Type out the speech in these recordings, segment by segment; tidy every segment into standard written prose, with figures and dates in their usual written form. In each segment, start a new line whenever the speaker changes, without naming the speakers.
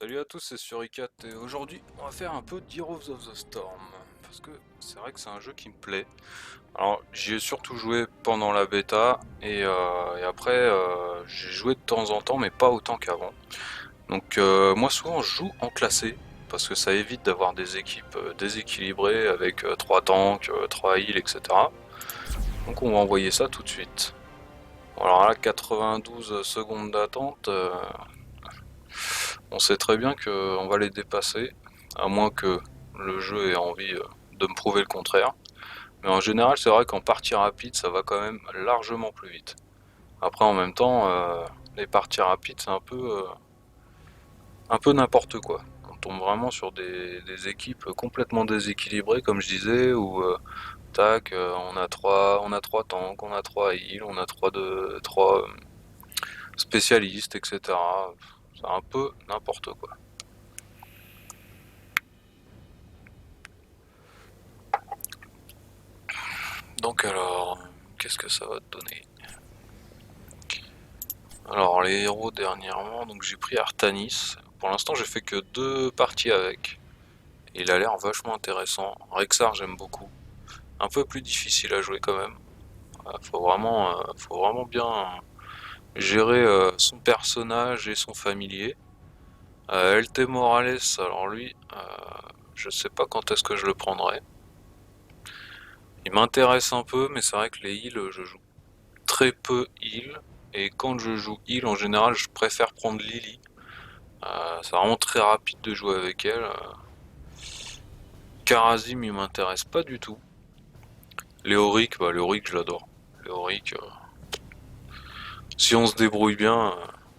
Salut à tous, c'est Suricat et aujourd'hui on va faire un peu d'Heroes of the Storm parce que c'est vrai que c'est un jeu qui me plaît. Alors j'y ai surtout joué pendant la bêta et après j'ai joué de temps en temps mais pas autant qu'avant. Donc moi souvent je joue en classé parce que ça évite d'avoir des équipes déséquilibrées avec 3 tanks, 3 heals, etc. Donc on va envoyer ça tout de suite. Bon, alors là 92 secondes d'attente. On sait très bien qu'on va les dépasser, à moins que le jeu ait envie de me prouver le contraire. Mais en général, c'est vrai qu'en partie rapide, ça va quand même largement plus vite. Après, en même temps, les parties rapides, c'est un peu n'importe quoi. On tombe vraiment sur des équipes complètement déséquilibrées, comme je disais, où tac, on a trois tanks, on a trois heals, on a trois spécialistes, etc. C'est un peu n'importe quoi. Donc alors, qu'est-ce que ça va te donner? Alors les héros dernièrement, donc j'ai pris Artanis. Pour l'instant j'ai fait que 2 parties avec. Il a l'air vachement intéressant. Rexar j'aime beaucoup. Un peu plus difficile à jouer quand même. Faut vraiment bien gérer son personnage et son familier. LT Morales, alors lui, je sais pas quand est-ce que je le prendrai. Il m'intéresse un peu, mais c'est vrai que les heals, je joue très peu heal. Et quand je joue heal, en général, je préfère prendre Lily. C'est vraiment très rapide de jouer avec elle. Karazim, il m'intéresse pas du tout. Léoric, Léoric, je l'adore. Léoric, si on se débrouille bien,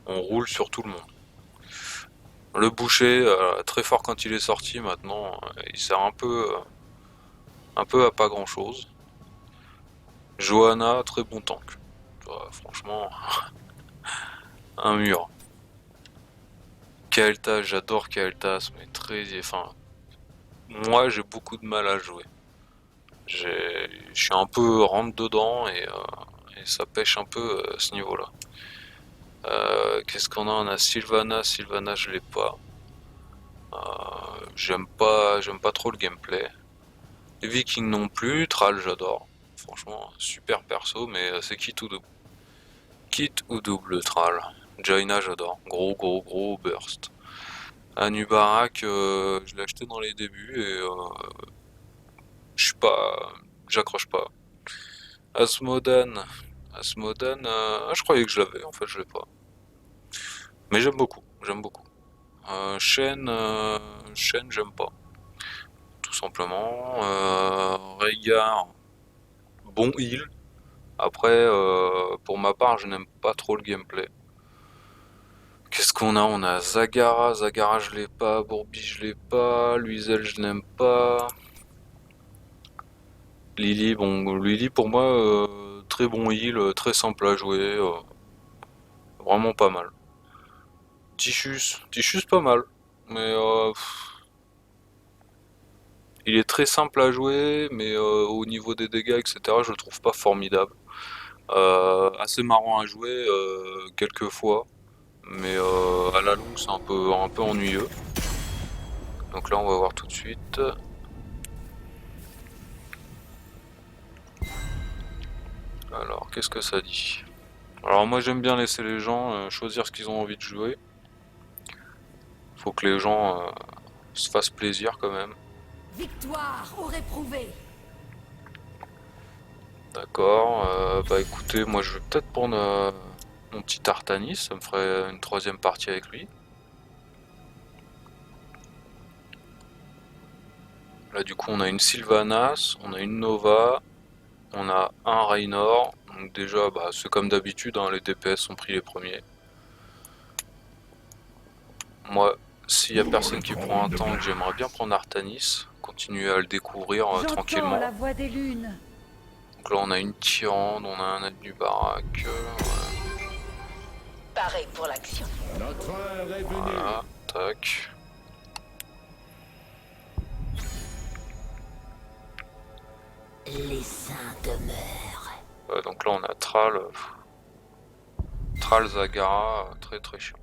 on roule sur tout le monde. Le boucher, très fort quand il est sorti, maintenant, il sert un peu à pas grand chose. Johanna, très bon tank. Franchement, un mur. Kael'thas, j'adore Kael'thas, mais enfin, moi j'ai beaucoup de mal à jouer. Je suis un peu rentre dedans et ça pêche un peu à ce niveau-là. Qu'est-ce qu'on a? On a Sylvana. Sylvana, je l'ai pas. J'aime pas trop le gameplay. Les Vikings non plus. Thrall, j'adore. Franchement, super perso, mais c'est kit ou double. Kit ou double Thrall. Jaina, j'adore. Gros burst. Anubarak, je l'ai acheté dans les débuts et je suis pas, j'accroche pas. Asmodan, Asmodan, je croyais que je l'avais, en fait je l'ai pas. Mais j'aime beaucoup, j'aime beaucoup. Shen, Shen, j'aime pas, tout simplement. Rhaegar, bon heal. Après, pour ma part, je n'aime pas trop le gameplay. Qu'est-ce qu'on a? On a Zagara, Zagara je l'ai pas, Bourbi je l'ai pas, Luisel je n'aime pas. Lily, bon, Lily pour moi, très bon heal, très simple à jouer, vraiment pas mal. Tichus pas mal, mais il est très simple à jouer, mais au niveau des dégâts, etc., je le trouve pas formidable. Assez marrant à jouer quelques fois, mais à la longue c'est un peu ennuyeux. Donc là on va voir tout de suite. Alors qu'est-ce que ça dit? Alors moi j'aime bien laisser les gens choisir ce qu'ils ont envie de jouer. Faut que les gens se fassent plaisir quand même.
Victoire au réprouvé.
D'accord, bah écoutez, moi je vais peut-être prendre mon petit Artanis, ça me ferait une 3e partie avec lui. Là du coup on a une Sylvanas, on a une Nova, on a un Raynor, donc déjà bah, c'est comme d'habitude, hein, les DPS sont pris les premiers. Moi, s'il y a personne qui prend un tank, j'aimerais bien prendre Artanis, continuer à le découvrir
J'entends
tranquillement.
la voix des lunes.
Donc là on a une Tyrande, on a un Anubarak,
Pareil pour l'action.
Notre heure est venue.
voilà, tac.
Les saints demeurent.
Donc là on a Thrall, Zagara, très très chiant.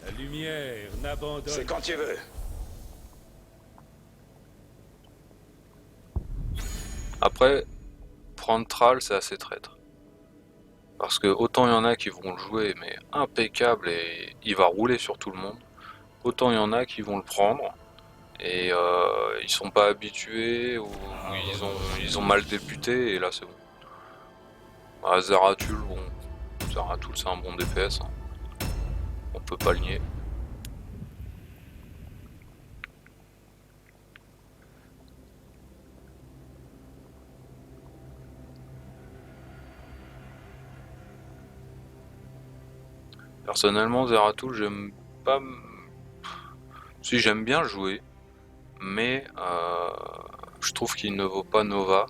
La lumière n'abandonne.
C'est quand tu veux.
Après, prendre Thrall, c'est assez traître. Parce que autant il y en a qui vont le jouer, mais impeccable, et il va rouler sur tout le monde. Autant il y en a qui vont le prendre, et ils sont pas habitués, ou ils ont mal débuté, et là c'est bon. Ah, Zeratul, bon, Zeratul c'est un bon DPS, hein. On peut pas le nier. Personnellement, Zeratul, j'aime pas. Si, j'aime bien jouer, mais je trouve qu'il ne vaut pas Nova.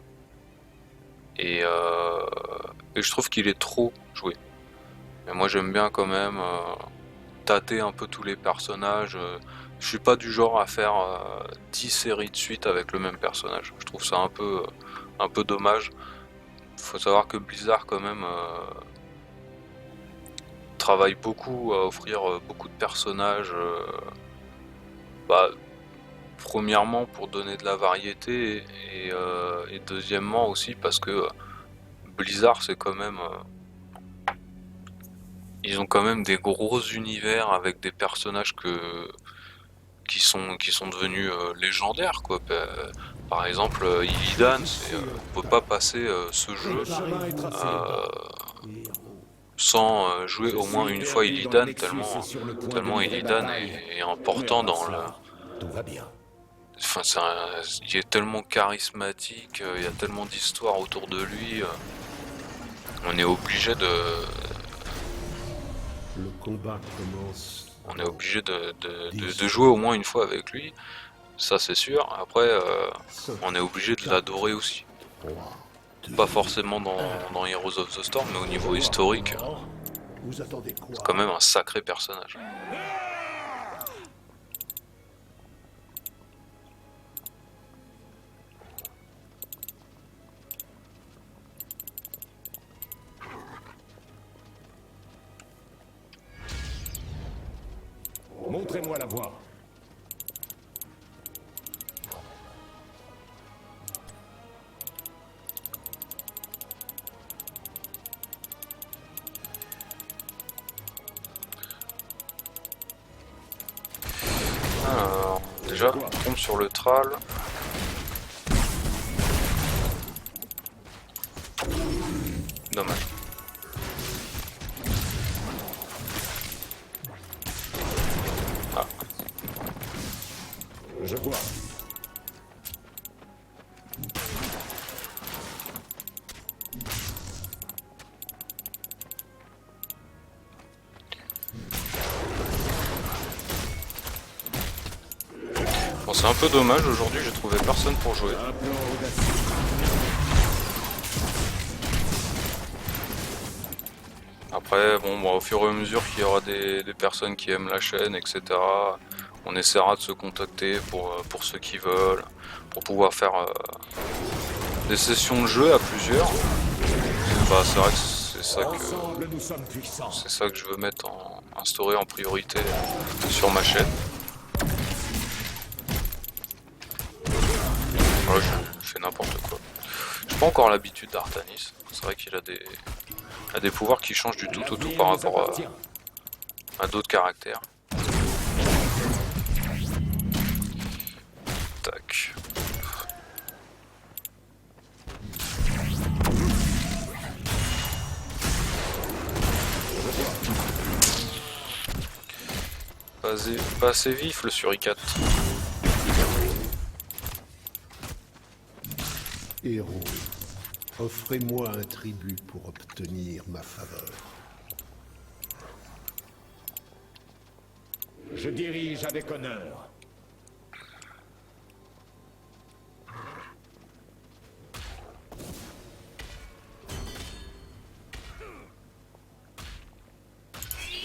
Et je trouve qu'il est trop joué. Mais moi, j'aime bien quand même tâter un peu tous les personnages. Je suis pas du genre à faire 10 séries de suite avec le même personnage. Je trouve ça un peu dommage. Faut savoir que Blizzard, quand même, travaille beaucoup à offrir beaucoup de personnages. Bah, premièrement pour donner de la variété, et deuxièmement aussi parce que Blizzard, c'est quand même ils ont quand même des gros univers avec des personnages qui sont devenus légendaires, quoi. Par exemple, Illidan, on peut pas passer ce jeu sans jouer au moins une fois Illidan, tellement Illidan est important dans le.
Tout va bien.
Enfin, il est tellement charismatique, il y a tellement d'histoires autour de lui. On est obligé de.
Le combat commence.
On est obligé de jouer au moins une fois avec lui, ça c'est sûr. Après, on est obligé de l'adorer aussi. Pas forcément dans Heroes of the Storm, mais au niveau historique,
Vous attendez quoi?
c'est quand même un sacré personnage.
Montrez-moi la voie.
Alors, déjà, on tombe sur le Thrall. Dommage. Ah.
Je vois.
Bon, c'est un peu dommage, aujourd'hui j'ai trouvé personne pour jouer.
Un plan audacieux.
Après, bon, au fur et à mesure qu'il y aura des personnes qui aiment la chaîne, etc., on essaiera de se contacter pour ceux qui veulent, pour pouvoir faire des sessions de jeu à plusieurs. Bah, c'est vrai que
Ensemble, nous sommes puissants.
c'est ça que je veux mettre instaurer en priorité sur ma chaîne. Voilà, je fais n'importe quoi. J'ai pas encore l'habitude d'Artanis. C'est vrai qu'il a des pouvoirs qui changent du tout au tout par rapport à d'autres caractères. Tac. Pas assez vif le suricate.
Héros, offrez-moi un tribut pour obtenir ma faveur.
Je dirige avec honneur.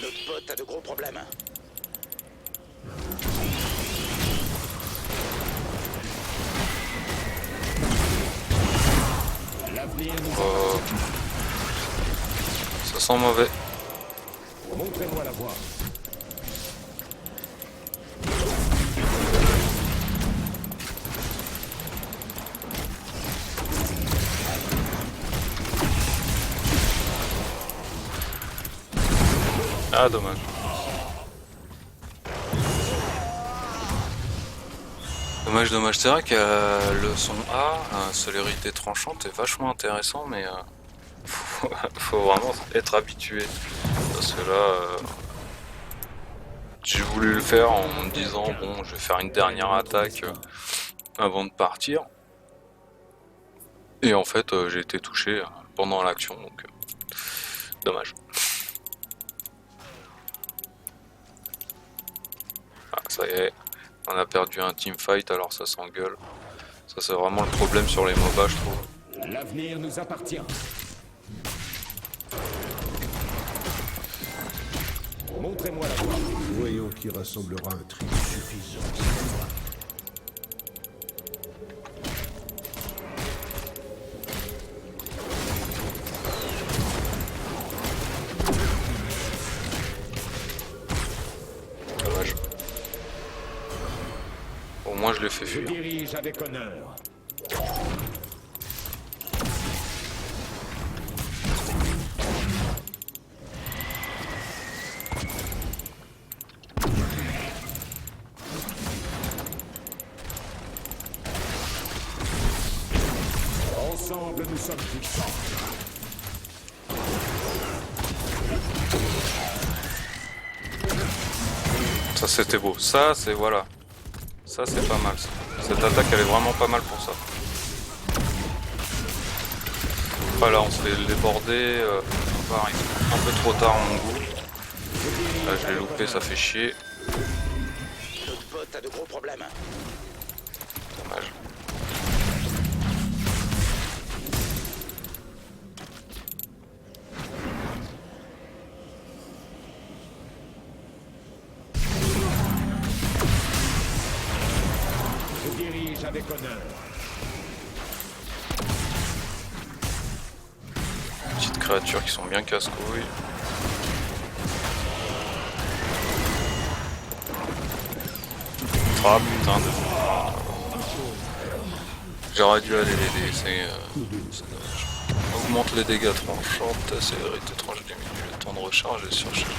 Notre pote a de gros problèmes. L'avenir nous appartient.
Ça sent mauvais.
Montrez-moi la voie.
Ah, dommage. Dommage. C'est vrai que le son A, célérité tranchante, est vachement intéressant, mais faut vraiment être habitué. Parce que là, j'ai voulu le faire en me disant, bon, je vais faire une dernière attaque avant de partir. Et en fait, j'ai été touché pendant l'action, donc dommage. Ah, ça y est, on a perdu un teamfight, alors ça s'engueule. Ça, c'est vraiment le problème sur les MOBA, je trouve.
L'avenir nous appartient. Montrez-moi la voie.
Voyons qui rassemblera un tribut suffisant.
Dommage. Au moins, je l'ai fait
Je
fuir.
dirige avec honneur. Ensemble, nous sommes puissants.
Ça, c'était beau. Ça, c'est voilà. Ça, c'est pas mal. Ça. Cette attaque, elle est vraiment pas mal pour ça. Voilà, on se fait déborder. On va arriver un peu trop tard à mon goût. Là, je l'ai loupé, ça fait chier.
Notre pote a de gros problèmes.
Dommage.
Je dirige avec honneur.
Petites créatures qui sont bien casse-couilles. Ah putain de... J'aurais dû aller l'aider, c'est dommage. Augmente les dégâts tranchants, célérité tranche diminue le temps de recharge et surcharge.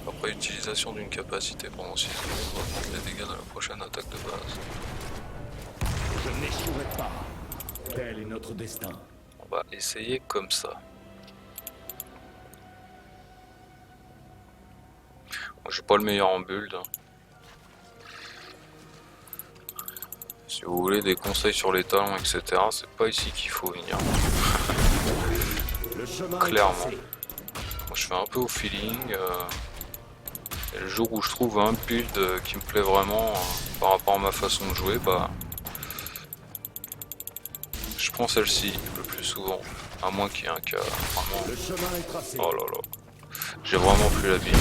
Après utilisation d'une capacité pendant 6 secondes, augmente les dégâts de la prochaine attaque de base.
Je n'échouerai pas. Tel est notre destin.
On va essayer comme ça. Bon, je suis pas le meilleur en build. Si vous voulez des conseils sur les talents, etc., c'est pas ici qu'il faut venir.
Le chemin
Clairement.
est tracé.
Moi, je fais un peu au feeling. Et le jour où je trouve un build qui me plaît vraiment par rapport à ma façon de jouer, bah, je prends celle-ci le plus souvent. À moins qu'il y ait un cas vraiment...
Le chemin est tracé.
Oh là là. J'ai vraiment plus l'habitude.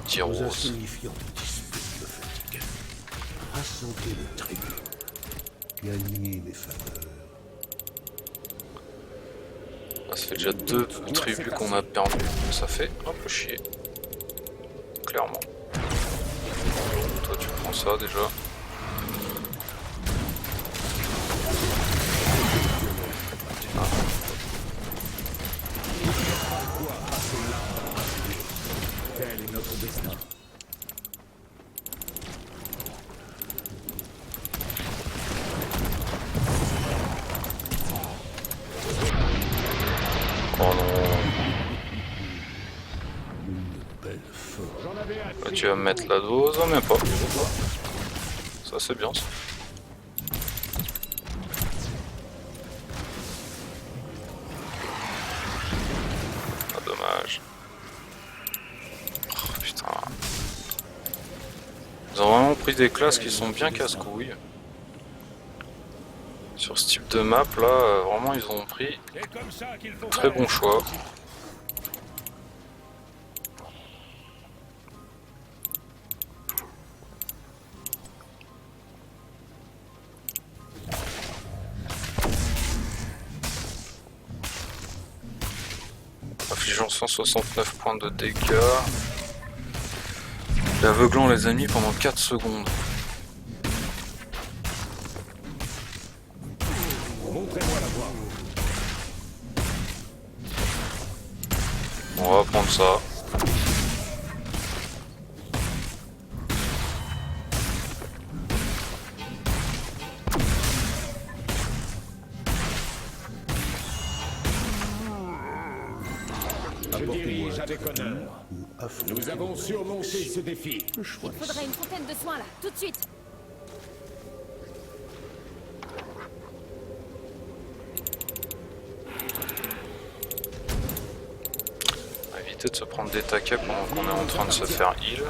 Vos
Tyros.
insignifiantes disputes me fatiguent. Rassemblez le tribut. Gagnez mes faveurs.
Ça fait déjà 2 tribus qu'on a perdu. Ça fait un peu chier. Clairement. Toi tu prends ça déjà.
Tel est notre destin.
Oh non.
Belle force.
J'en avais
Là,
assez.
tu vas me mettre la dose, même pas. Ça c'est bien ça. Ah dommage. Oh putain. Ils ont vraiment pris des classes qui sont bien casse-couilles. Sur ce type de map là, vraiment ils ont pris
C'est comme ça qu'il faut
très
faire.
bon choix. Affligeant 169 points de dégâts. Et aveuglant les ennemis pendant 4 secondes.
Montrez-moi la voie.
On va prendre ça.
Je dirige avec honneur.
ou affronter
Nous avons surmonté ce défi.
le choix.
Il faudrait une fontaine de soins là, tout de suite.
On va éviter de se prendre des taquets pendant qu'on est en train de se faire heal.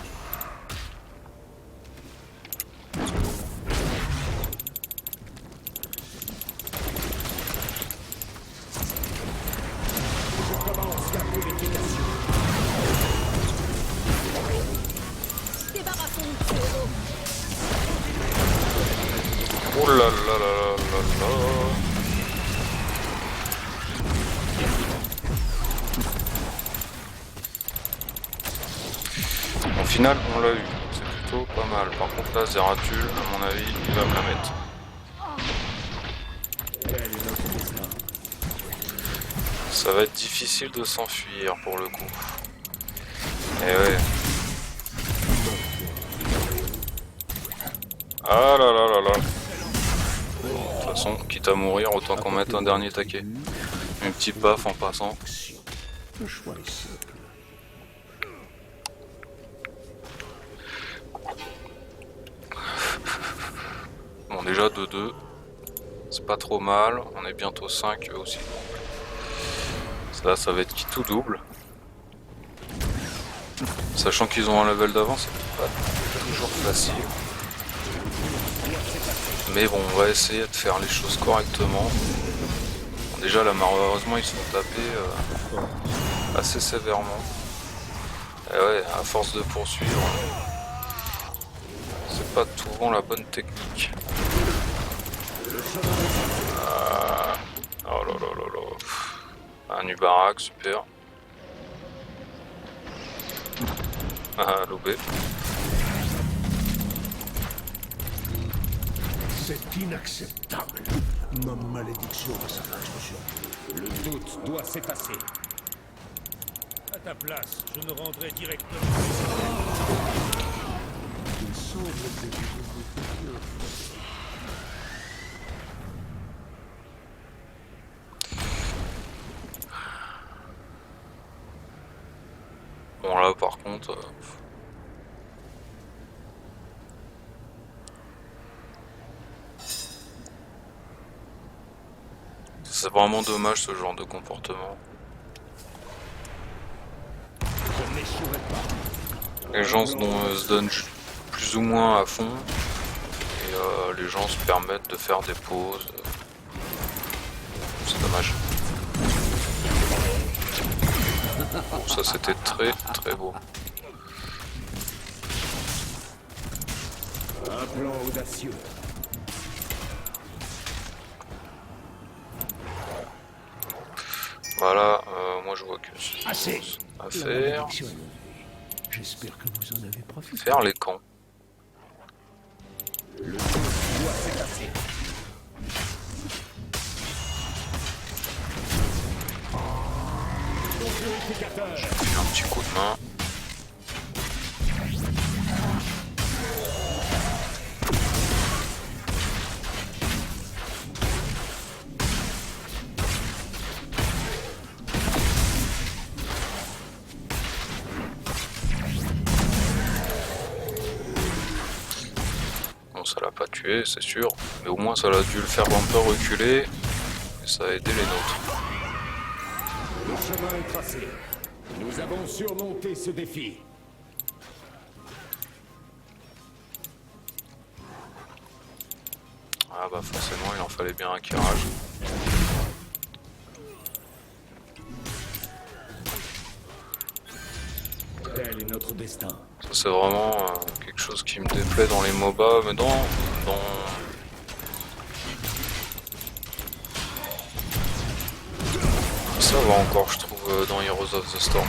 Je commence la purification.
Débarrassons-nous de ce héros.
Oh là là là là là là. Au final, on l'a eu, c'est plutôt pas mal. Par contre, là, Zeratul, à mon avis, il va me la mettre.
Tel est notre destin.
Ça va être difficile de s'enfuir pour le coup. Eh ouais. Ah là là là là. De toute façon, quitte à mourir, autant qu'on mette un dernier taquet. Un petit paf en passant.
Le choix est simple.
Bon, déjà 2-2. C'est pas trop mal. On est bientôt 5 eux aussi. Là, ça va être qui tout double. Sachant qu'ils ont un level d'avance, c'est pas toujours facile. Mais bon, on va essayer de faire les choses correctement. Bon, déjà là, malheureusement, ils se font taper assez sévèrement. Et ouais, à force de poursuivre, c'est pas souvent la bonne technique. Oh là là là là. Un Ubarak, super. Ah, lobé.
C'est inacceptable. Ma malédiction va s'abattre sur
Le doute doit s'effacer.
À ta place, je me rendrai directement.
il semble que je vous
Bon là par contre... c'est vraiment dommage ce genre de comportement.
Je n'échouerai pas.
Les gens se donnent plus ou moins à fond et les gens se permettent de faire des pauses. C'est dommage. Bon, ça c'était très très beau.
Un plan audacieux.
Voilà, moi je vois que
Assez.
à
La
faire.
malédiction est levée. J'espère que vous en avez profité.
Faire les camps.
Le doute doit s'effacer. Purificateur.
Puis un petit coup de main. Bon, ça l'a pas tué, c'est sûr, mais au moins ça a dû le faire un peu reculer et ça a aidé les nôtres.
Le chemin est tracé. Nous avons surmonté ce défi.
Ah bah forcément il en fallait bien un qui rage.
Tel est notre destin.
Ça c'est vraiment quelque chose qui me déplaît dans les MOBA, mais dans... Ça va encore je trouve dans Heroes of the Storm.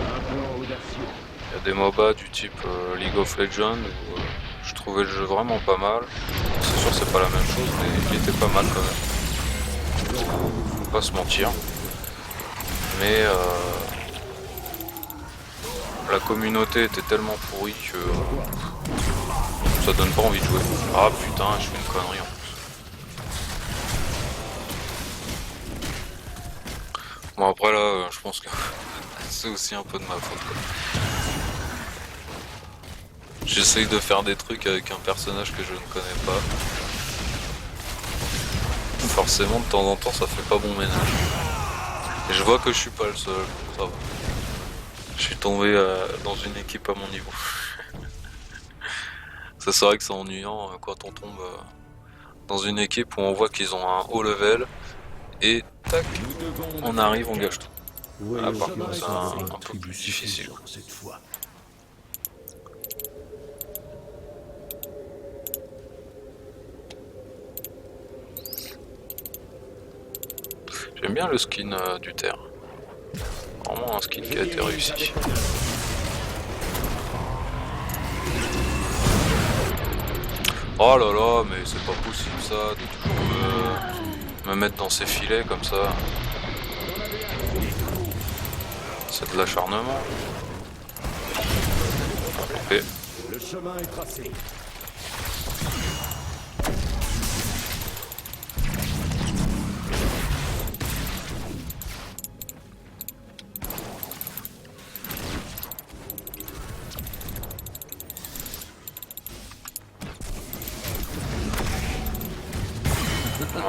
Un plan audacieux.
Il y a des MOBA du type League of Legends où je trouvais le jeu vraiment pas mal. C'est sûr c'est pas la même chose mais il était pas mal quand même. Faut pas se mentir. Mais la communauté était tellement pourrie que ça donne pas envie de jouer. Ah putain, je fais une connerie en plus. Bon après là, je pense que c'est aussi un peu de ma faute, quoi. J'essaye de faire des trucs avec un personnage que je ne connais pas. Forcément de temps en temps ça fait pas bon ménage. Et je vois que je suis pas le seul, ça va. Je suis tombé dans une équipe à mon niveau. Ça c'est vrai que c'est ennuyant quand on tombe dans une équipe où on voit qu'ils ont un haut level et tac, on arrive, on gâche tout. Ah, par contre c'est un peu plus difficile.
Cette fois.
J'aime bien le skin du terre. Vraiment un skin qui a été réussi. Oh là là, mais c'est pas possible ça, de toujours me mettre dans ces filets comme ça. C'est de l'acharnement. Et
Le chemin est tracé.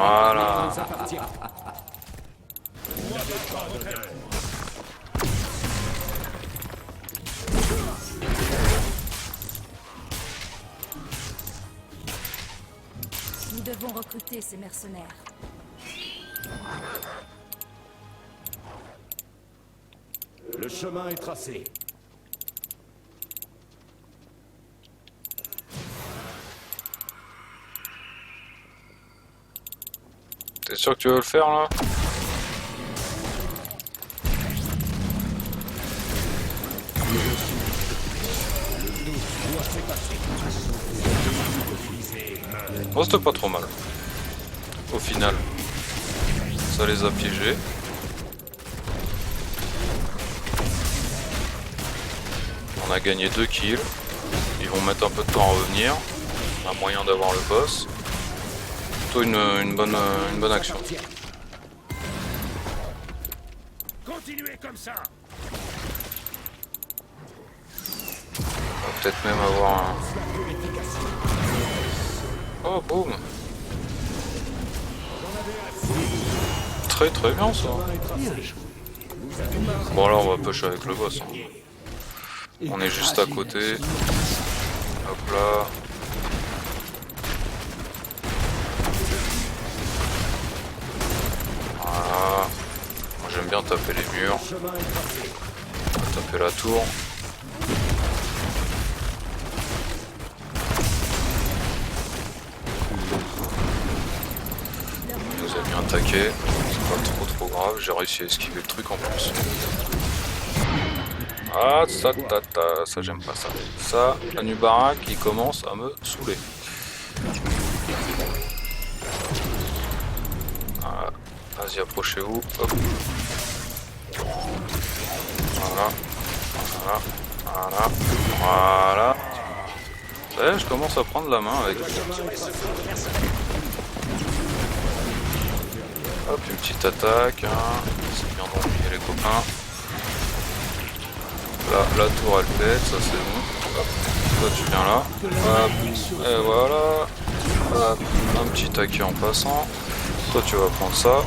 voilà.
Ça appartient.
Nous devons recruter ces mercenaires.
Le chemin est tracé.
T'es sûr que tu veux le faire là? Oh, c'était pas trop mal. Au final, ça les a piégés. On a gagné 2 kills. Ils vont mettre un peu de temps à revenir. On a moyen d'avoir le boss. Plutôt une bonne action.
Continuez comme ça.
On va peut-être même avoir un... Oh, boum. Très très bien ça. Bon là on va push avec le boss. Hein. On est juste à côté. Hop là. Voilà. Moi j'aime bien taper les murs. Taper la tour. Il nous a bien attaqué. C'est pas trop grave. J'ai réussi à esquiver le truc en plus. Ah, ça j'aime pas ça. Ça, la Nubara qui commence à me saouler. Voilà. Vas-y, approchez-vous. Hop. Voilà. Voilà. Voilà. Ça y est, je commence à prendre la main avec. Hop, une petite attaque. Hein. C'est bien d'ennuyer les copains. Là, la tour elle pète, ça c'est bon. Hop. Toi tu viens là. Hop. Et voilà. Hop. Un petit taquet en passant. Toi tu vas prendre ça.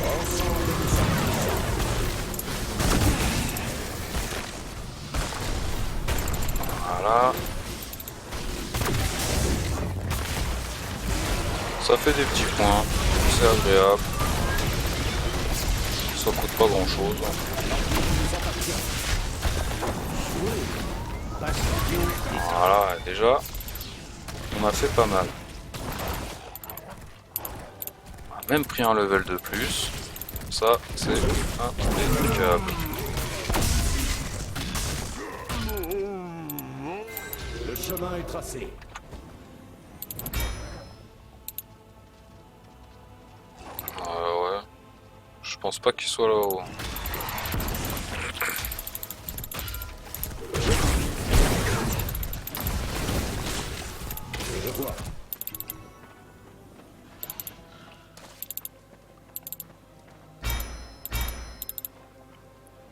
Voilà. Ça fait des petits points. C'est agréable. Ça coûte pas grand chose. Voilà, déjà, on a fait pas mal. On a même pris un level de plus. Ça, c'est impeccable.
Le chemin est tracé.
Ouais. Je pense pas qu'il soit là-haut.
voie.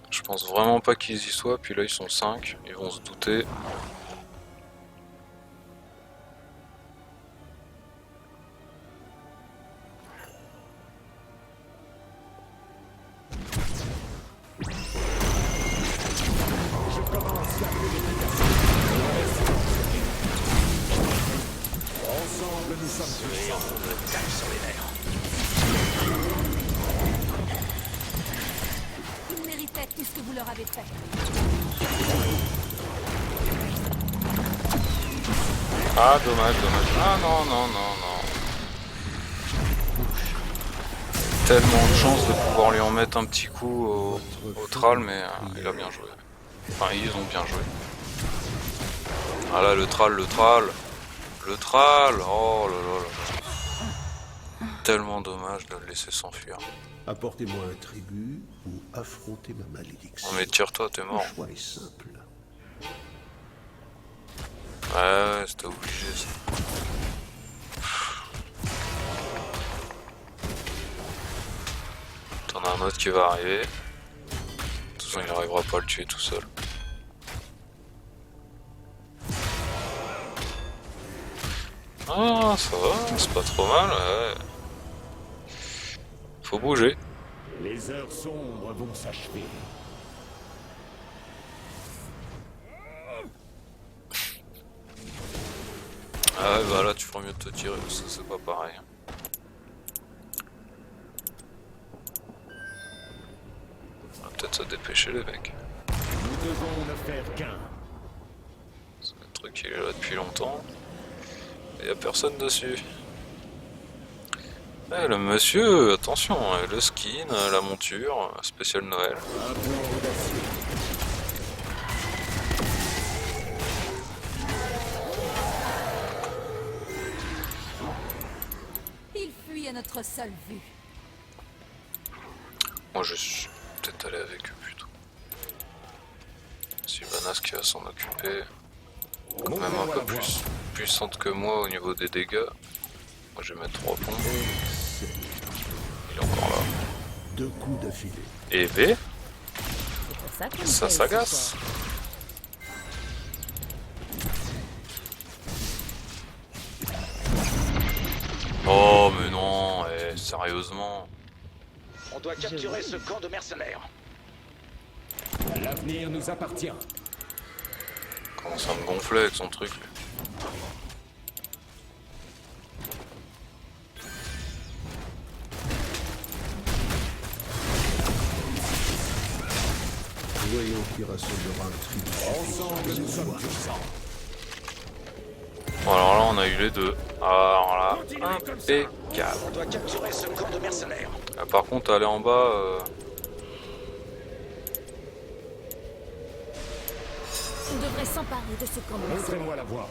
Je pense vraiment pas qu'ils y soient, puis là ils sont 5, ils vont se douter.
Je commence la purification. Ensemble, nous sommes puissants.
Ils méritaient tout ce que vous leur avez fait.
Ah dommage, dommage. Ah non, non, non, non. Tellement de chance de pouvoir lui en mettre un petit coup au Thrall, mais il a bien joué. Enfin, ils ont bien joué. Ah là, le Thrall, le Thrall. Le Thrall. Oh là là là là. Tellement dommage de le laisser s'enfuir.
Apportez-moi un tribut ou affrontez ma malédiction.
Non mais tire-toi, t'es
Le
mort.
choix est simple.
Ouais, c'était obligé ça. T'en as un autre qui va arriver. De toute façon, il n'arrivera pas à le tuer tout seul. Ah, ça va, c'est pas trop mal, ouais. Faut bouger.
Les heures sombres vont s'achever.
Ah ouais, bah là, tu feras mieux de te tirer, parce que c'est pas pareil. On va peut-être se dépêcher, les mecs.
Nous devons ne faire qu'un.
C'est un truc qui est là depuis longtemps. Et y a personne dessus. Eh, le monsieur, attention, le skin, la monture, spécial Noël.
Un plan audacieux.
Ils fuient à notre seule vue.
Moi, je suis peut-être allé avec eux plutôt. Sylvanas qui va s'en occuper. Quand même un peu plus puissante que moi au niveau des dégâts. Moi, je vais mettre 3 bombes. Il est encore là.
2 coups d'affilée.
Et B,
C'est pour ça qu'on
ça
fait
s'agace.
ce soir.
Oh, mais non, sérieusement.
On doit capturer ce camp de mercenaires.
L'avenir nous appartient.
Commence à me gonfler avec son truc. Lui.
Voyons qui rassemblera un tribut.
Ensemble, nous sommes puissants.
Bon, alors là, on a eu les deux. Alors là, impeccable.
On doit capturer ce camp de mercenaires.
Ah, par contre, aller en bas,
On devrait s'emparer de ce camp de mercenaires.
Montrez-moi la voie.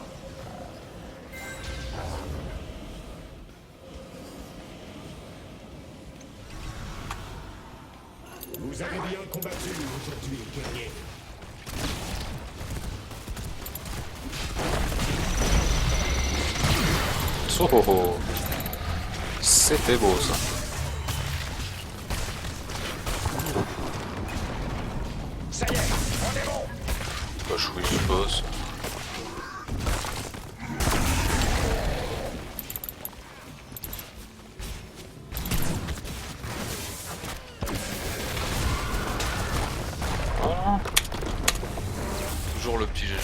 Vous avez bien combattu aujourd'hui, guerrier.
oh, oh, oh. C'était beau ça.
Ça y est, on est bon.
Pas chouille ce boss. Voilà. Toujours le petit GG.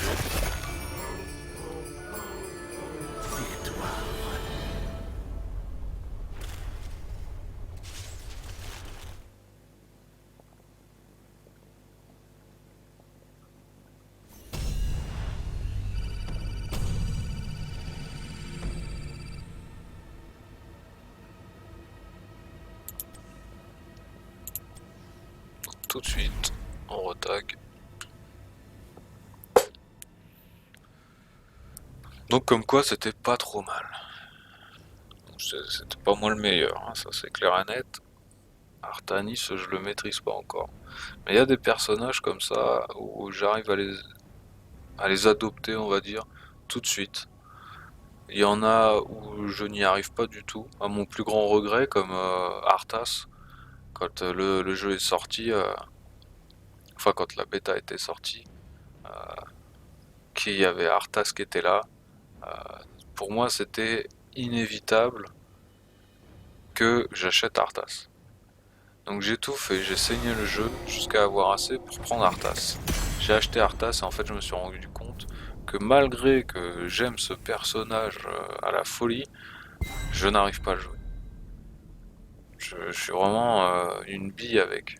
Tout de suite, on retag. Donc comme quoi c'était pas trop mal. C'était pas moi le meilleur, hein, ça c'est clair et net. Artanis je le maîtrise pas encore. Mais il y a des personnages comme ça où j'arrive à les adopter on va dire tout de suite. Il y en a où je n'y arrive pas du tout, à mon plus grand regret, comme Arthas, quand le jeu est sorti, enfin quand la bêta était sortie, qu'il y avait Arthas qui était là. Pour moi, c'était inévitable que j'achète Arthas. Donc j'ai tout fait, j'ai saigné le jeu jusqu'à avoir assez pour prendre Arthas. J'ai acheté Arthas et en fait je me suis rendu compte que malgré que j'aime ce personnage à la folie, je n'arrive pas à le jouer. Je suis vraiment une bille avec.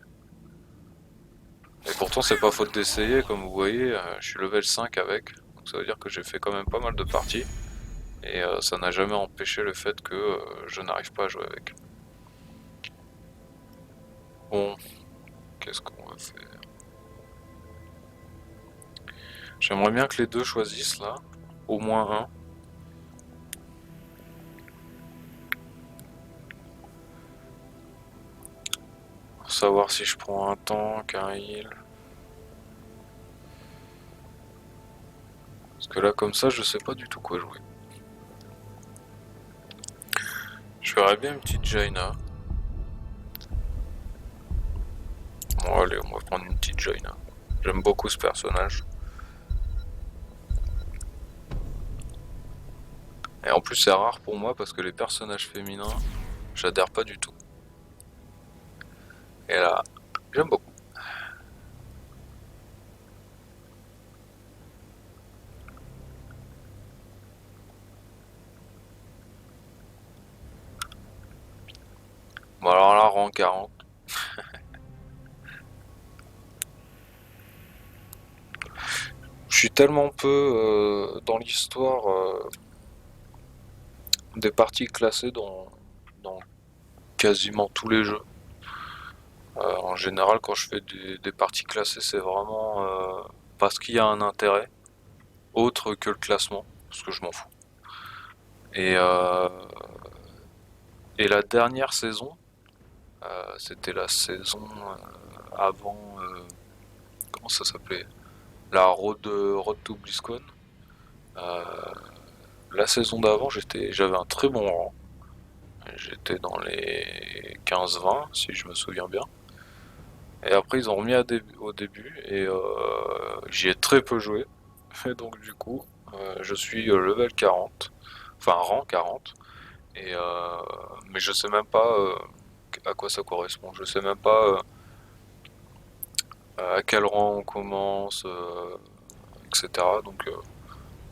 Et pourtant c'est pas faute d'essayer, comme vous voyez, je suis level 5 avec. Donc ça veut dire que j'ai fait quand même pas mal de parties. Et ça n'a jamais empêché le fait que je n'arrive pas à jouer avec. Bon, qu'est-ce qu'on va faire? J'aimerais bien que les deux choisissent là, au moins un. Pour savoir si je prends un tank, un heal. Parce que là comme ça je sais pas du tout quoi jouer. Je ferais bien une petite Jaina. Bon allez, on va prendre une petite Jaina. J'aime beaucoup ce personnage. Et en plus c'est rare pour moi parce que les personnages féminins, j'adhère pas du tout. Et là, j'aime beaucoup. Bon alors là, rang 40. Je suis tellement peu dans l'histoire des parties classées dans quasiment tous les jeux. En général, quand je fais des parties classées, c'est vraiment parce qu'il y a un intérêt autre que le classement, parce que je m'en fous. Et la dernière saison, c'était la saison avant, comment ça s'appelait? La Road to BlizzCon. La saison d'avant, j'avais un très bon rang. J'étais dans les 15-20, si je me souviens bien. Et après, ils ont remis au début, et j'y ai très peu joué. Et donc, du coup, je suis level 40, enfin rang 40. Et mais je sais même pas à quoi ça correspond. Je sais même pas à quel rang on commence, etc. Donc,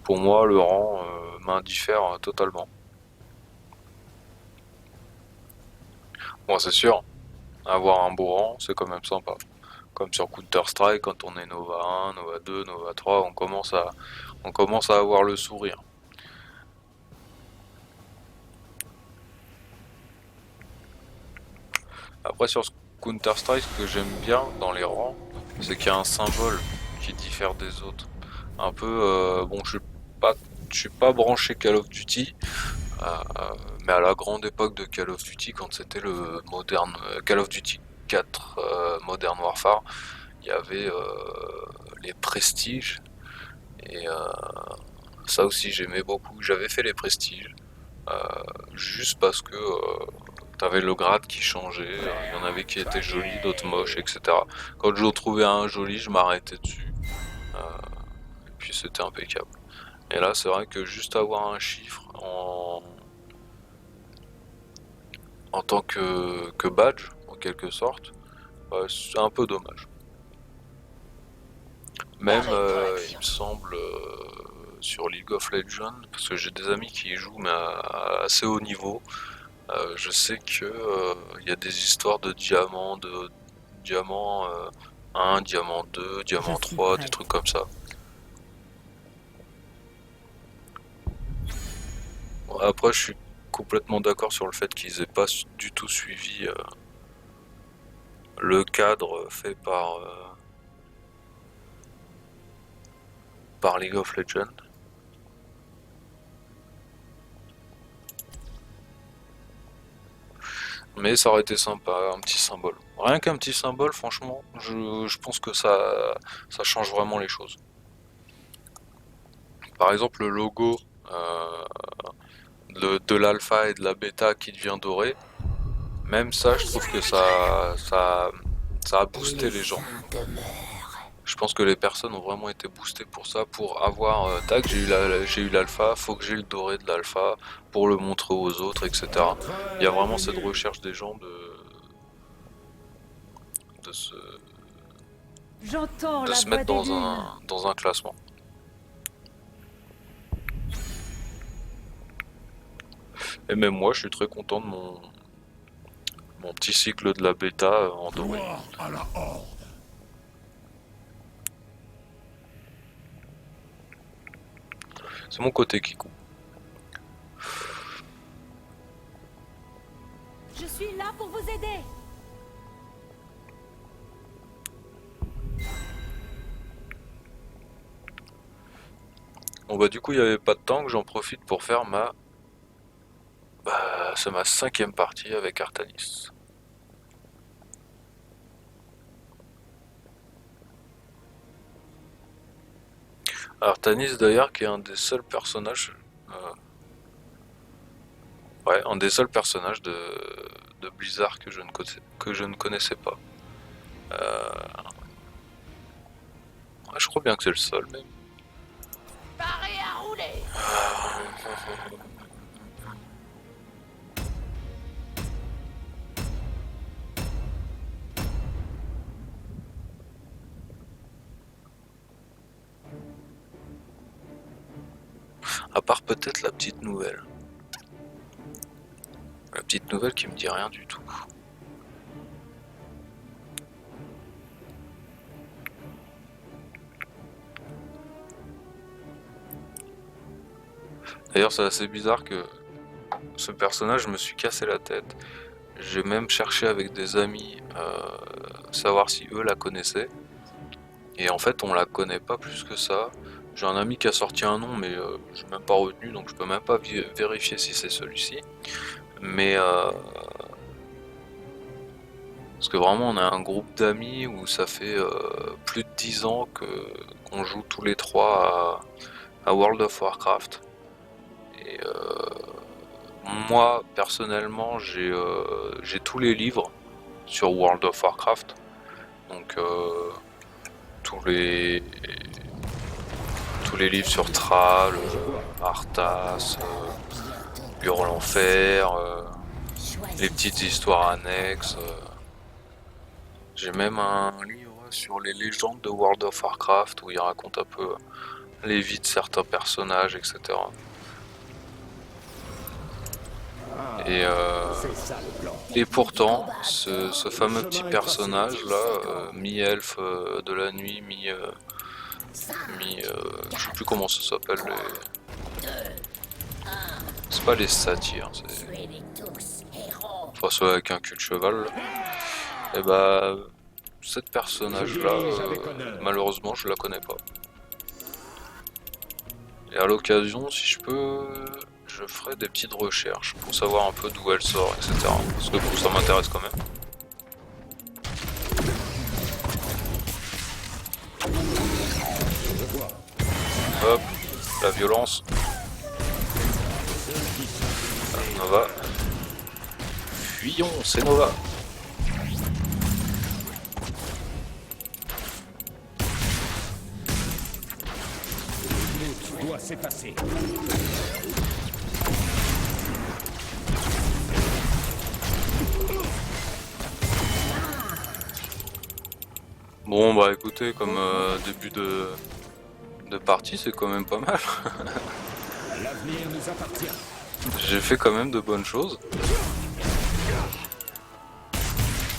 pour moi, le rang m'indiffère totalement. Bon, c'est sûr, avoir un beau rang, c'est quand même sympa. Comme sur Counter-Strike, quand on est Nova 1, Nova 2, Nova 3, on commence à avoir le sourire. Après, sur Counter-Strike, ce que j'aime bien dans les rangs, c'est qu'il y a un symbole qui diffère des autres. Un peu, bon, je suis pas branché Call of Duty, mais à la grande époque de Call of Duty, quand c'était le moderne Call of Duty 4 Modern Warfare, il y avait les prestiges, et ça aussi j'aimais beaucoup. J'avais fait les prestiges, juste parce que t'avais le grade qui changeait, il y en avait qui étaient jolis, d'autres moches, etc. Quand je trouvais un joli, je m'arrêtais dessus, et puis c'était impeccable. Et là, c'est vrai que juste avoir un chiffre en tant que badge, en quelque sorte, c'est un peu dommage. Même, il me semble, sur League of Legends, parce que j'ai des amis qui y jouent, mais à assez haut niveau, je sais que il y a des histoires de diamants, diamant 1, diamant 2, diamant 3, des trucs comme ça. Bon, après, je suis complètement d'accord sur le fait qu'ils aient pas du tout suivi le cadre fait par League of Legends. Mais ça aurait été sympa, un petit symbole. Rien qu'un petit symbole, franchement, je pense que ça change vraiment les choses. Par exemple, le logo de l'alpha et de la bêta qui devient doré, même ça je trouve que ça a boosté les gens. Je pense que les personnes ont vraiment été boostées pour ça, pour avoir tac, j'ai eu l'alpha, faut que j'ai le doré de l'alpha pour le montrer aux autres, etc. Il y a vraiment cette recherche des gens de
J'entends la
se
voix
mettre
des dunes.
dans un classement. Et même moi, je suis très content de mon petit cycle de la bêta en doré.
Gloire à la Horde.
C'est mon côté Kikou.
Je suis là pour vous aider.
Bon bah du coup il n'y avait pas de tank, j'en profite pour faire c'est ma 5e partie avec Artanis. Artanis d'ailleurs qui est un des seuls personnages un des seuls personnages de Blizzard que je ne connaissais pas. Je crois bien que c'est le seul même.
Paré à rouler.
À part peut-être la petite nouvelle. La petite nouvelle qui me dit rien du tout. D'ailleurs c'est assez bizarre que ce personnage, je me suis cassé la tête. J'ai même cherché avec des amis savoir si eux la connaissaient. Et en fait on la connaît pas plus que ça. J'ai un ami qui a sorti un nom mais je n'ai même pas retenu donc je peux même pas vérifier si c'est celui-ci. Mais parce que vraiment on a un groupe d'amis où ça fait plus de 10 ans qu'on joue tous les trois à World of Warcraft. Et moi personnellement j'ai tous les livres sur World of Warcraft. Donc tous les livres sur Thrall, Arthas, Hurlenfer, les petites histoires annexes. J'ai même un livre sur les légendes de World of Warcraft où il raconte un peu les vies de certains personnages, etc. Et pourtant, ce fameux petit personnage là, mi-elfe de la nuit, je sais plus comment ça s'appelle, c'est pas les satyres, enfin ceux avec un cul de cheval. Et bah, cette personnage là, malheureusement je la connais pas. Et à l'occasion, si je peux, je ferai des petites recherches pour savoir un peu d'où elle sort, etc. Parce que bon, ça m'intéresse quand même. Hop, la violence. Nova. Fuyons, c'est Nova.
Doit s'effacer.
Bon bah écoutez, comme début de partie, c'est quand même pas mal.
L'avenir nous appartient.
J'ai fait quand même de bonnes choses.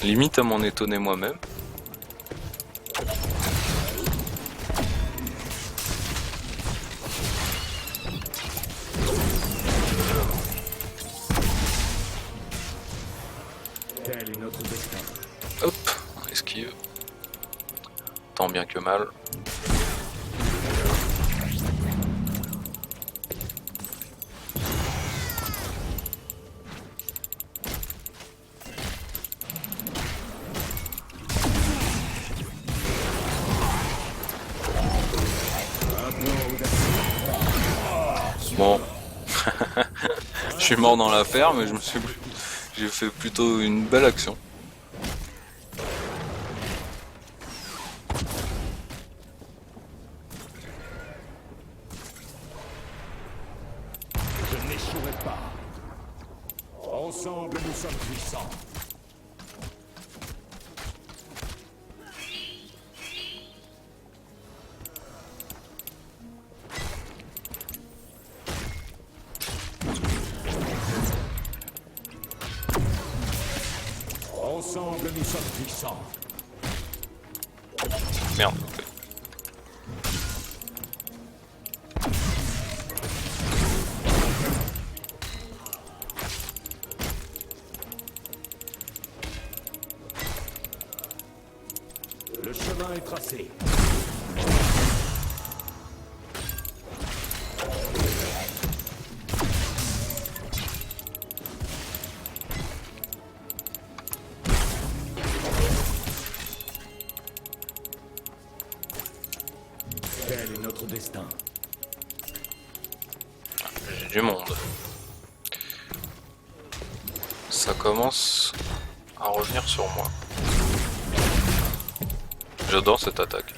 Limite à m'en étonner moi-même.
Tel est notre destin.
Hop, on esquive. Tant bien que mal. Bon. Je suis mort dans l'affaire, mais j'ai fait plutôt une belle action.
Je n'échouerai pas. Ensemble, nous sommes puissants. Ensemble, nous sommes puissants.
Merde.
Le chemin est tracé. Tel est notre destin.
J'ai du monde. Ça commence à revenir sur moi. J'adore cette attaque.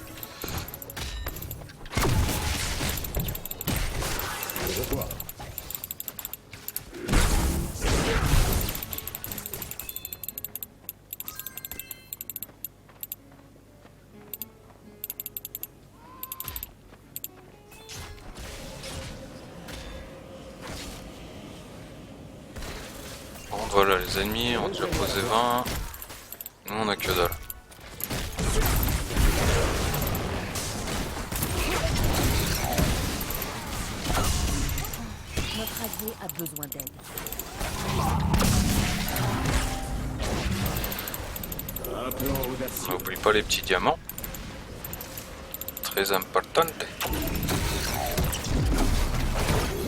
Je vois.
Par contre, voilà, les ennemis ont déjà posé 20. Nous, on a que dalle.
Notre allié a besoin d'aide.
Un plan audacieux.
N'oublie pas les petits diamants. Très important.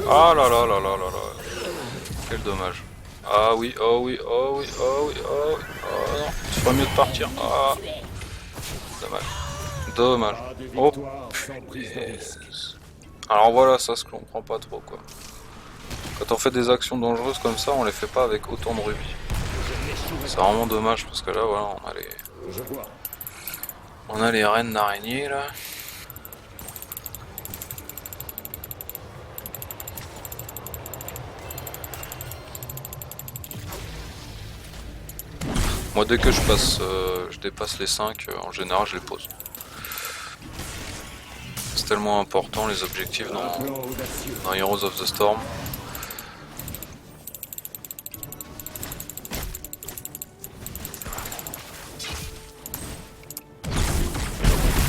Ah là là là là là là. Quel dommage. Ah oui, oh oui, oh oui, oh oui, oh oui. Oh non, il ferait mieux de partir. Ah. Dommage. Dommage.
Pas de
Oh.
victoire sans prise de risque.
Alors voilà, ça se comprend pas trop quoi. Quand on fait des actions dangereuses comme ça, on les fait pas avec autant de rubis. C'est vraiment dommage parce que là, voilà,
Je vois.
on a les reines d'araignées là. Moi, dès que je dépasse les 5, en général, je les pose. C'est tellement important les objectifs
Un plan audacieux.
dans Heroes of the Storm.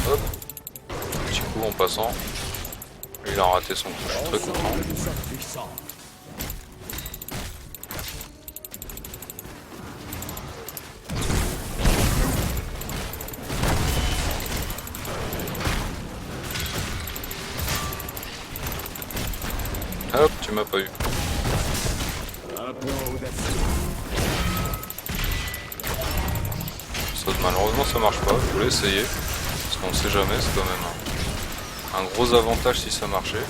Hop, petit coup en passant. Lui, il a raté son coup, je suis très content.
Ensemble, nous sommes puissants.
Hop, tu m'as pas eu.
Un plan audacieux.
Ça, malheureusement, ça marche pas. Je voulais essayer. Parce qu'on sait jamais, c'est quand même un gros avantage si ça marchait.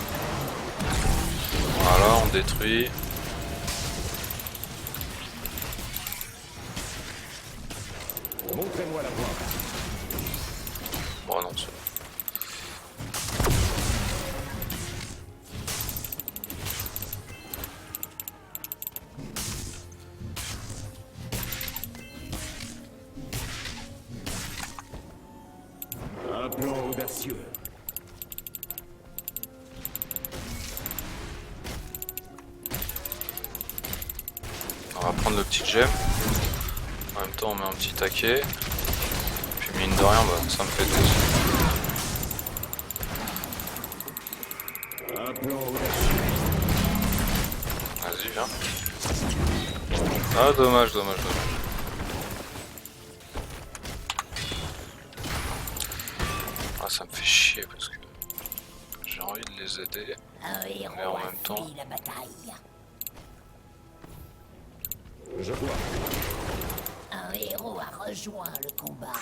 Voilà, on détruit.
Montrez-moi la voie.
Bon, non, c'est...
Un plan audacieux.
On va prendre le petit gemme. En même temps, on met un petit taquet. Puis mine de rien, bah, ça me fait 12.
Un plan audacieux.
Vas-y, viens. Ah, dommage, dommage, dommage. Ah, ça me fait chier parce que j'ai envie de les aider.
Un héros
Mais en
a
même temps-
fui la bataille.
Je vois.
Un héros a rejoint le combat.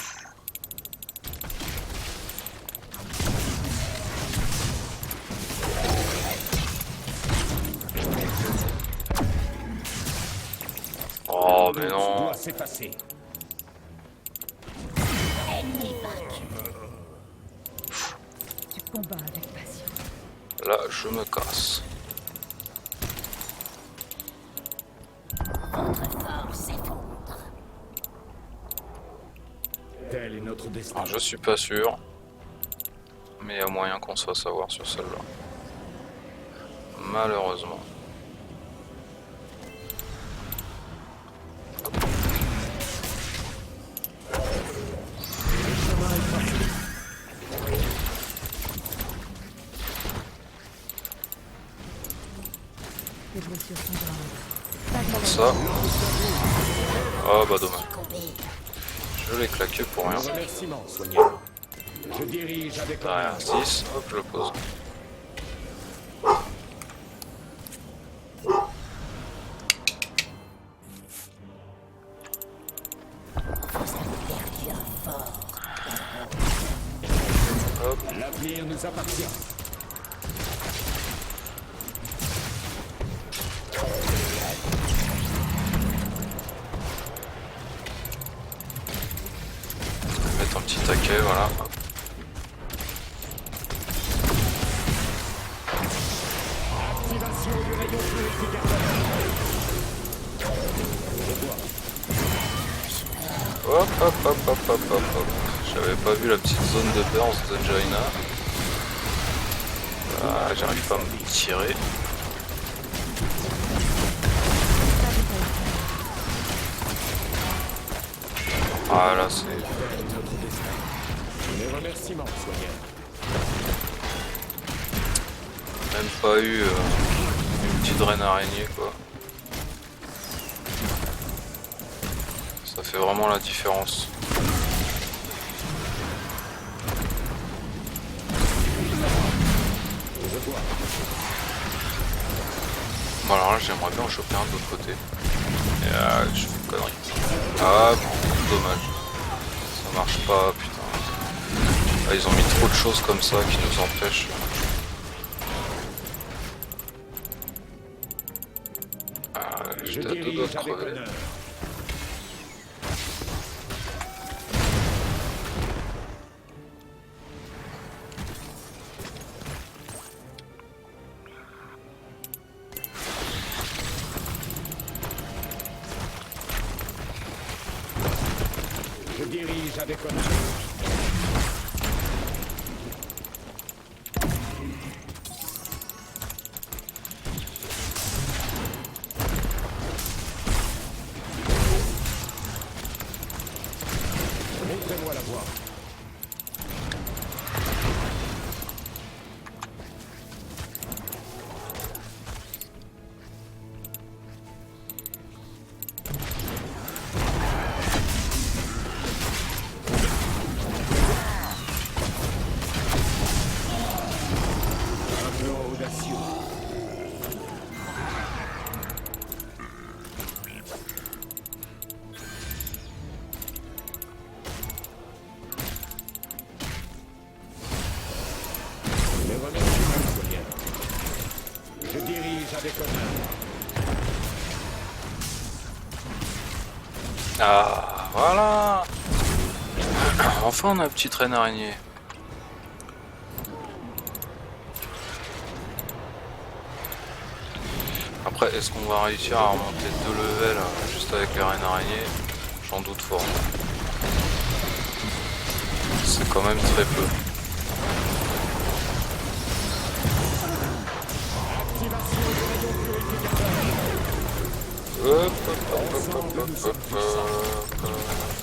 Oh mais
doute
non.
doit s'effacer.
Ennemi vaincu.
Tu combats avec passion.
Là, je me casse.
Votre force s'effondre.
Tel est notre destin.
Alors, je suis pas sûr. Mais il y a moyen qu'on se fasse avoir sur celle-là. Malheureusement.
Tes blessures sont graves.
Ça. Ah bah dommage.
Succombez.
Je l'ai claqué pour rien.
Remerciements, soigneur. Je dirige avec
Derrière 6, hop, je le pose.
Vous avez perdu un fort.
Hop,
L'avenir nous appartient.
mettre un petit taquet, voilà. Hop.
Activation du rayon purificateur.
Hop, hop, hop, hop, hop, hop, hop. J'avais pas vu la petite zone de burst de Jaina. Ah, j'arrive pas à me tirer. Ah là c'est...
Mes remerciements, soigneur.
Même pas eu une petite reine araignée quoi. Ça fait vraiment la différence. Bon alors là j'aimerais bien en choper un de l'autre côté. Et je fais une connerie. Ah bon, dommage. Ça marche pas, putain. Ah, ils ont mis trop de choses comme ça qui nous empêchent. Ah,
Je
j'étais à deux doigts
dirige
de
avec
crever.
honneur. Je dirige avec honneur. Montrez-moi la voie. Un plan audacieux. Mes remerciements, soigneur. Je dirige avec honneur.
Ah, voilà. Enfin on a une petite reine araignée. Après, est-ce qu'on va réussir à remonter 2 levels juste avec la reine araignée? J'en doute fort. C'est quand même très peu. Hop, hop, hop, hop, hop, hop, hop, hop.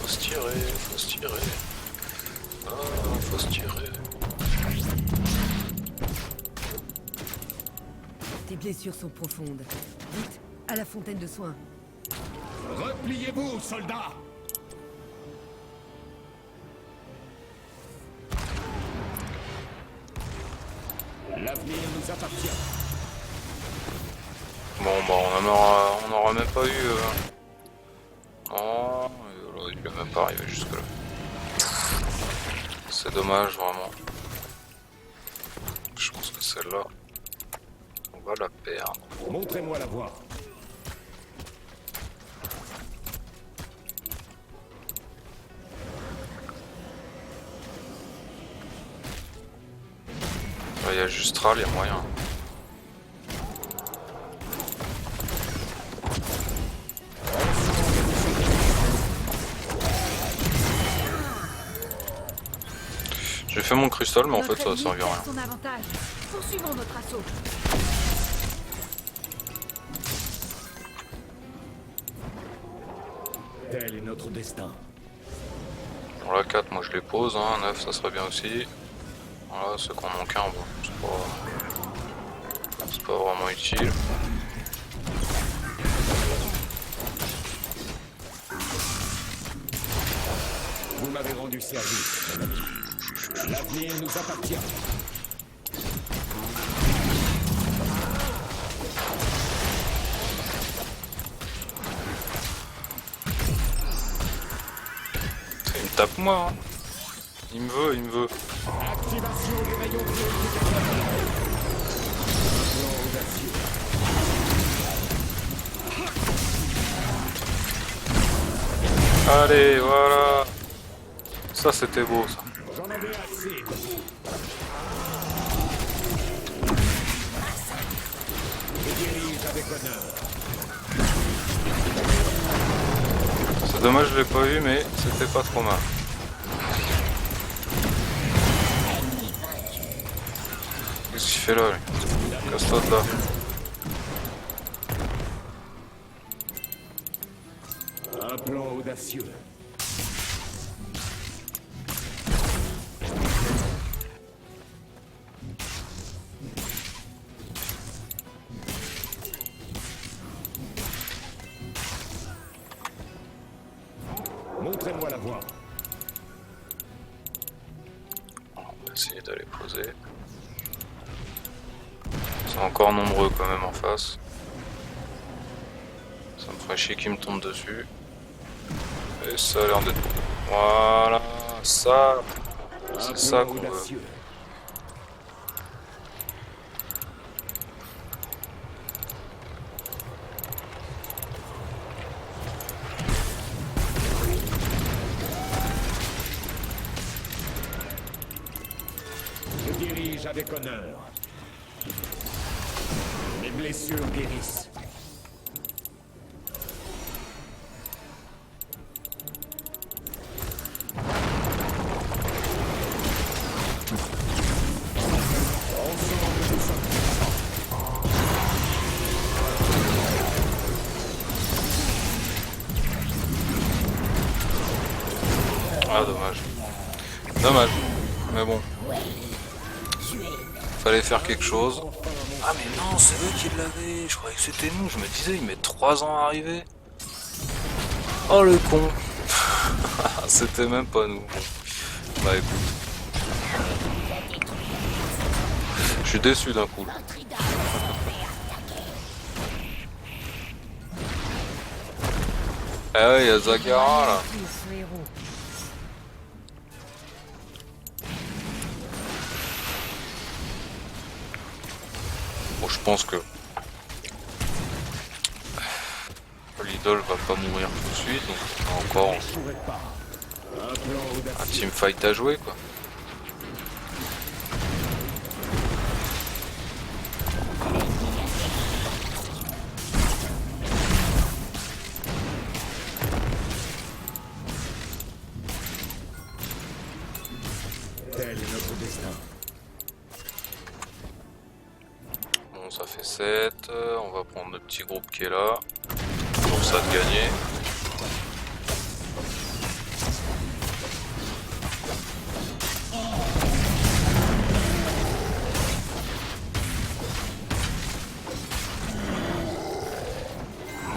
Faut se tirer, faut se tirer. Ah, faut se tirer.
Tes blessures sont profondes. Vite, à la fontaine de soins.
Repliez-vous, soldats! L'avenir nous appartient.
Bon bah on aura même pas eu... Oh, il est même pas arrivé jusque là. C'est dommage vraiment. Je pense que celle-là, on va la perdre.
Montrez-moi la voie.
Il y a juste Thrall, il y a moyen. J'ai fait mon cristal, mais en fait ça va servir à rien.
Son avantage. Poursuivons notre assaut.
Tel est notre destin.
Bon, la 4, moi je les pose, hein. 9 ça serait bien aussi. Voilà, ceux qui en ont qu'un, bon, c'est pas vraiment utile.
Vous m'avez rendu service, mon ami. L'avenir nous appartient.
Il me tape moi, hein. Il me veut, il me veut.
Activation du rayon de
Allez, voilà. Ça c'était beau ça.
J'en avais assez. Je dirige avec honneur.
C'est dommage je l'ai pas eu mais c'était pas trop mal. Qu'est-ce qu'il fait là lui? Casse-toi de là.
Un plan audacieux. Montrez-moi la voie.
On va essayer d'aller poser. Ils sont encore nombreux quand même en face. Ça me ferait chier qu'ils me tombent dessus. Et ça a l'air d'être... Voilà, ça... C'est ça qu'on veut.
Je dirige avec honneur. Mes blessures guérissent.
Ah dommage. Dommage. Mais bon. Fallait faire quelque chose. Ah mais non, c'est eux qui l'avaient. Je croyais que c'était nous. Je me disais, ils mettent 3 ans à arriver. Oh le con. C'était même pas nous. Bah écoute. Je suis déçu d'un coup. Ah ouais, il y a Zagara là.
Ce héros.
Bon, je pense que l'idole va pas mourir tout de suite, donc on a encore un teamfight à jouer quoi.
Tel est notre destin.
Bon, ça fait 7, on va prendre le petit groupe qui est là, pour ça de gagner.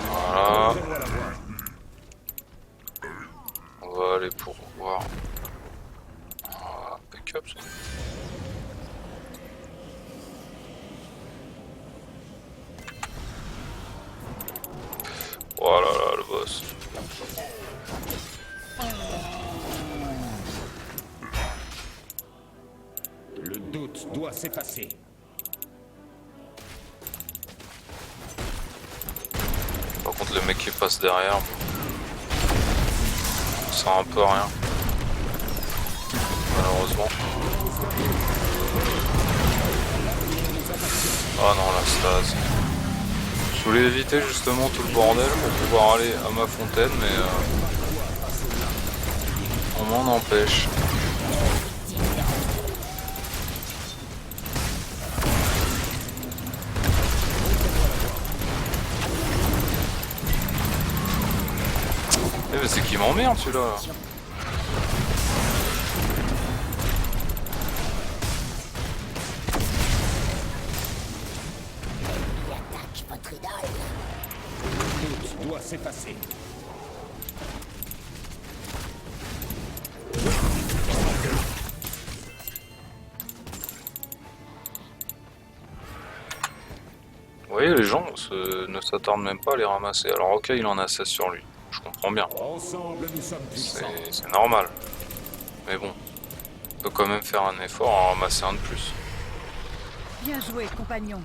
Voilà,
Montrez-moi la voie.
on va aller pour voir. Ah, backup ça. Voilà là, le boss.
Le doute doit s'effacer.
Par contre, le mec qui passe derrière, bon, ça sert un peu à rien. Malheureusement. Ah non, la stase. Je voulais éviter justement tout le bordel pour pouvoir aller à ma fontaine, mais on m'en empêche. Eh mais c'est qui m'emmerde celui-là là.
Il attaque votre idole.
Le doute doit s'effacer.
Vous voyez, les gens ne s'attardent même pas à les ramasser. Alors ok, il en a 16 sur lui, je comprends bien,
Ensemble, nous sommes puissants.
c'est normal. Mais bon, on peut quand même faire un effort à en ramasser un de plus.
Bien joué, compagnon.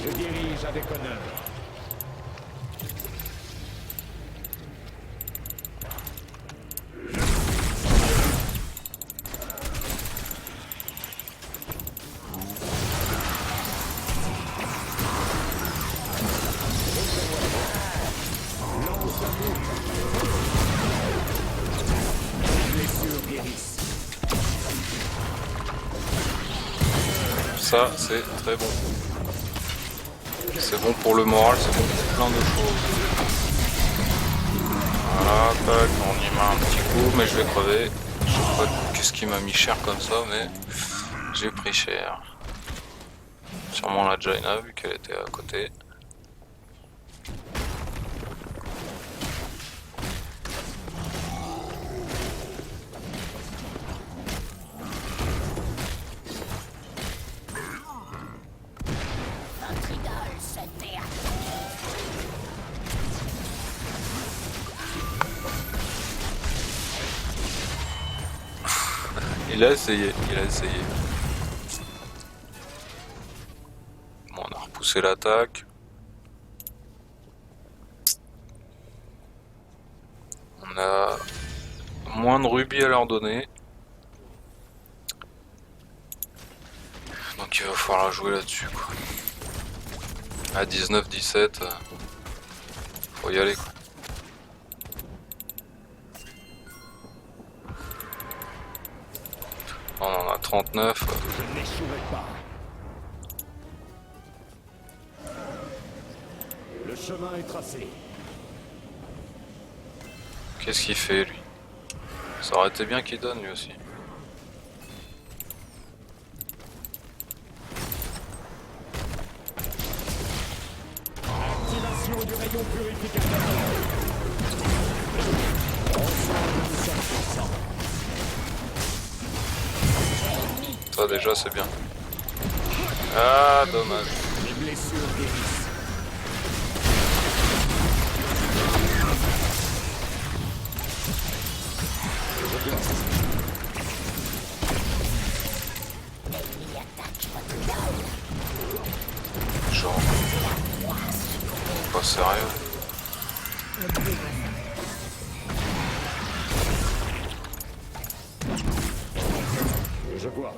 Je dirige avec honneur.
Ça, c'est très bon. C'est bon pour le moral, c'est bon pour plein de choses. Voilà, tac, on y met un petit coup, mais je vais crever. Je sais pas qu'est-ce qui m'a mis cher comme ça, mais j'ai pris cher. Sûrement la Jaina, vu qu'elle était à côté.
Votre idole se fait attaquer.
Il a essayé, il a essayé. Bon, on a repoussé l'attaque. On a moins de rubis à leur donner. Donc il va falloir jouer là-dessus quoi. À 19-17, faut y aller quoi. On en a 39.
Je n'échouerai pas. Le chemin est tracé.
Qu'est-ce qu'il fait lui? Ça aurait été bien qu'il donne lui aussi.
Activation du rayon purificateur. Ensemble, nous sommes puissants.
Ça déjà c'est bien. Ah dommage.
Les blessures guérissent.
L'ennemi attaque votre idole.
Genre. Pas sérieux.
Je vois.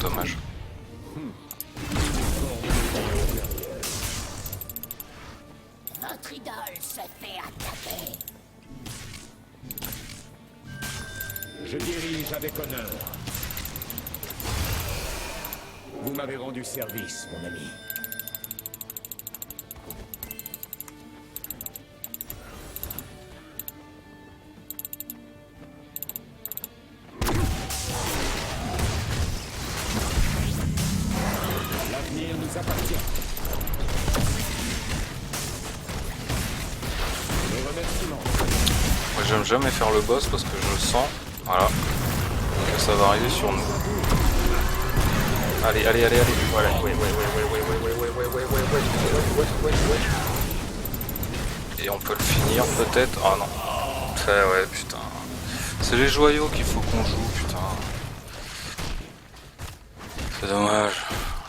Dommage.
Votre idole se fait attaquer.
Je dirige avec honneur. Vous m'avez rendu service, mon ami. L'avenir nous appartient. Mes remerciements.
Moi j'aime jamais faire le boss parce que je le sens. Voilà. Que ça va arriver sur nous. Allez, allez, allez, allez. Voilà. Et on peut le finir peut-être. Ah non. Ouais, putain. C'est les joyaux qu'il faut qu'on joue, putain. C'est dommage.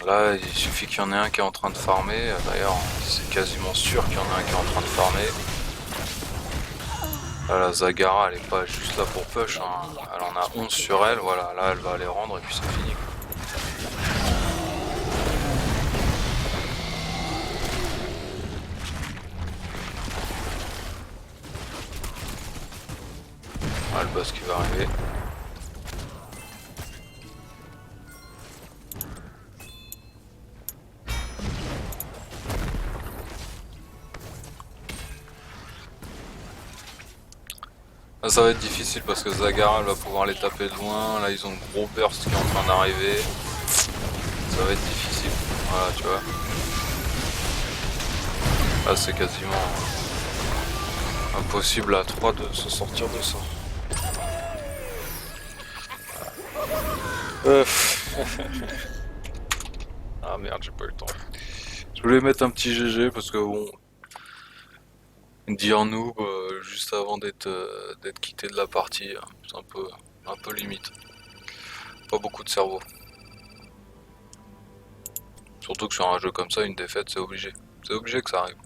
Là, il suffit qu'il y en ait un qui est en train de farmer. D'ailleurs, c'est quasiment sûr qu'il y en a un qui est en train de farmer. Là, la Zagara, elle est pas juste là pour push. Hein. Elle en a 11 sur elle. Voilà, là, elle va les rendre et puis c'est fini. Ah, le boss qui va arriver. Là, ça va être difficile parce que Zagara elle va pouvoir les taper de loin. Là ils ont le gros burst qui est en train d'arriver. Ça va être difficile. Voilà, tu vois. Là c'est quasiment impossible à 3 de se sortir de ça. Ah merde, j'ai pas eu le temps. Je voulais mettre un petit GG parce que bon, dire noob juste avant d'être quitté de la partie, c'est un peu limite. Pas beaucoup de cerveau. Surtout que sur un jeu comme ça, une défaite c'est obligé. C'est obligé que ça arrive.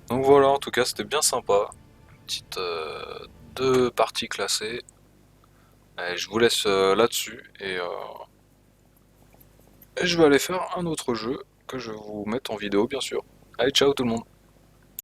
Donc voilà, en tout cas c'était bien sympa. Petite 2 parties classées. Et je vous laisse là-dessus et je vais aller faire un autre jeu que je vais vous mettre en vidéo bien sûr. Allez, ciao tout le monde.